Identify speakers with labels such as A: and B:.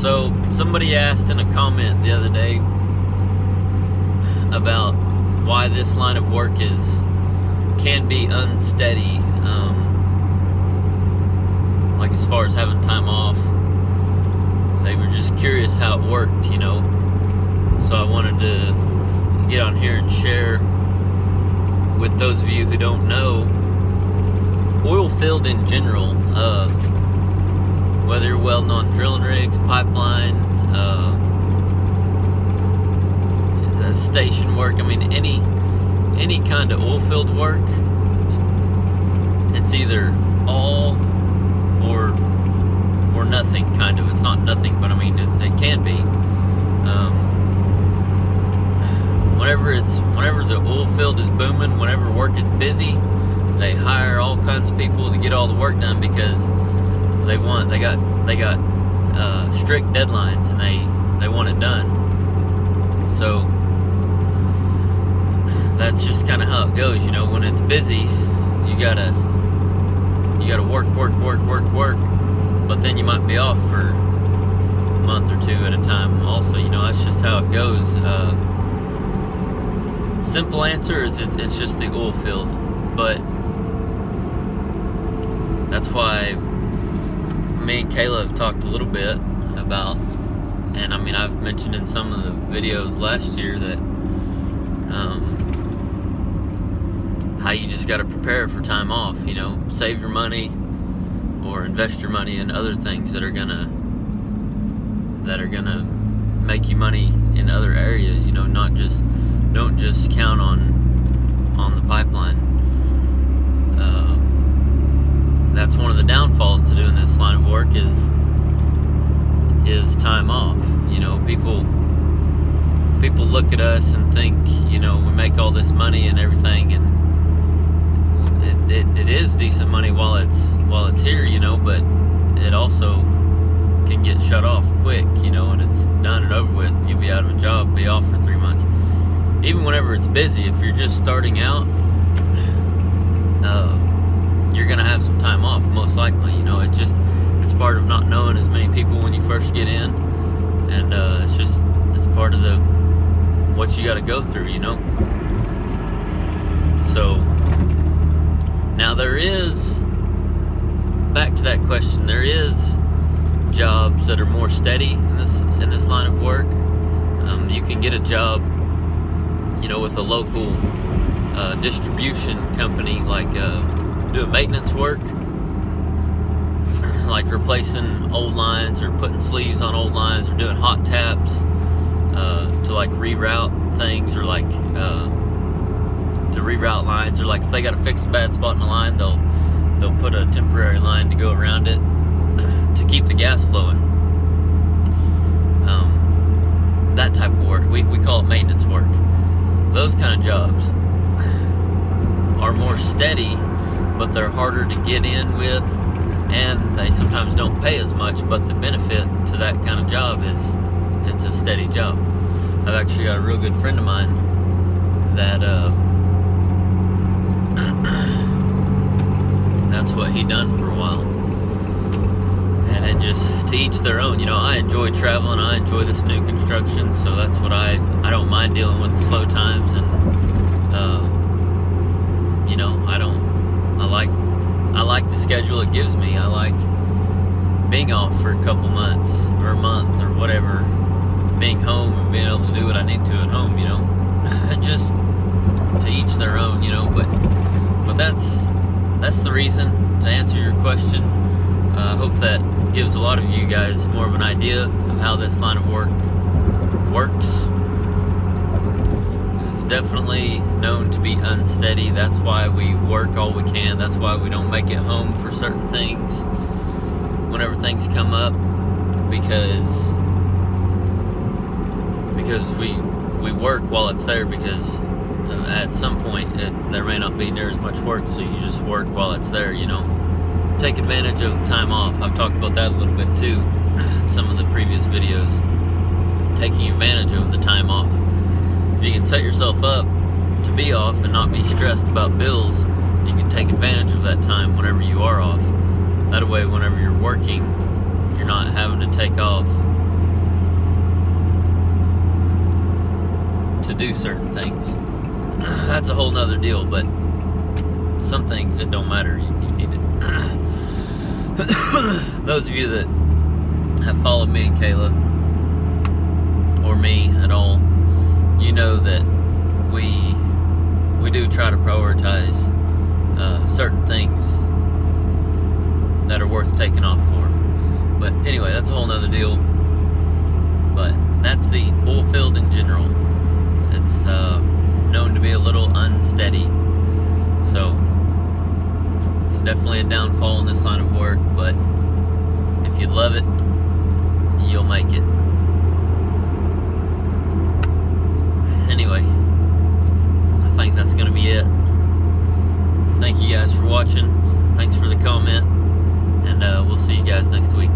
A: So somebody asked in a comment the other day about why this line of work can be unsteady, like as far as having time off. They were just curious how it worked, so I wanted to get on here and share with those of you who don't know. Oil field in general, whether you're welding on drilling rigs, pipeline, station work, any kind of oil field work, it's either all or nothing, kind of. It's not nothing, but it can be. Whenever the oil field is booming, whenever work is busy, they hire all kinds of people to get all the work done because they got strict deadlines and they want it done. So that's just kind of how it goes, when it's busy, you gotta work, but then you might be off for a month or two at a time also, that's just how it goes. Simple answer is it's just the oil field, but that's why me and Kayla have talked a little bit about, and I've mentioned in some of the videos last year that how you just got to prepare for time off, save your money or invest your money in other things that are gonna make you money in other areas, don't just count on the pipeline. That's one of the downfalls to doing this line of work is time off. People look at us and think, we make all this money and everything, and it is decent money while it's here, but it also can get shut off quick, and it's done and over with, and you'll be out of a job, be off for 3 months. Even whenever it's busy, if you're just starting out, you're gonna have some time off, most likely. It's part of not knowing as many people when you first get in, and it's part of what you got to go through, So now there is, back to that question, there is jobs that are more steady in this line of work. You can get a job, with a local distribution company, like doing maintenance work, like replacing old lines or putting sleeves on old lines or doing hot taps to like reroute things, or like to reroute lines, or like if they got to fix a bad spot in the line, they'll put a temporary line to go around it to keep the gas flowing. That type of work, we call it maintenance work. Those kind of jobs are more steady, but they're harder to get in with, and they sometimes don't pay as much, but the benefit to that kind of job is it's a steady job. I've actually got a real good friend of mine that that's what he done for a while. And then just to each their own, I enjoy traveling, I enjoy this new construction, so that's what I don't mind dealing with the slow times, and I like the schedule it gives me. I like being off for a couple months or a month or whatever, being home and being able to do what I need to at home, just to each their own, but that's the reason, to answer your question. I hope that gives a lot of you guys more of an idea of how this line of work works. It's definitely known to be unsteady. That's why we work all we can. That's why we don't make it home for certain things whenever things come up, because we work while it's there, because at some point there may not be near as much work, so you just work while it's there, Take advantage of time off. I've talked about that a little bit too in some of the previous videos. Taking advantage of the time off. If you can set yourself up to be off and not be stressed about bills, you can take advantage of that time whenever you are off. That way, whenever you're working, you're not having to take off to do certain things. That's a whole nother deal, but some things that don't matter, you need it. Those of you that have followed me and Kayla, or me at all, you know that we do try to prioritize certain things that are worth taking off for. But anyway, that's a whole nother deal. But that's the Oilfield in general. It's known to be a little unsteady. So it's definitely a downfall in this line of work, but if you love it, you'll make it. Anyway, I think that's going to be it. Thank you guys for watching. Thanks for the comment, and we'll see you guys next week.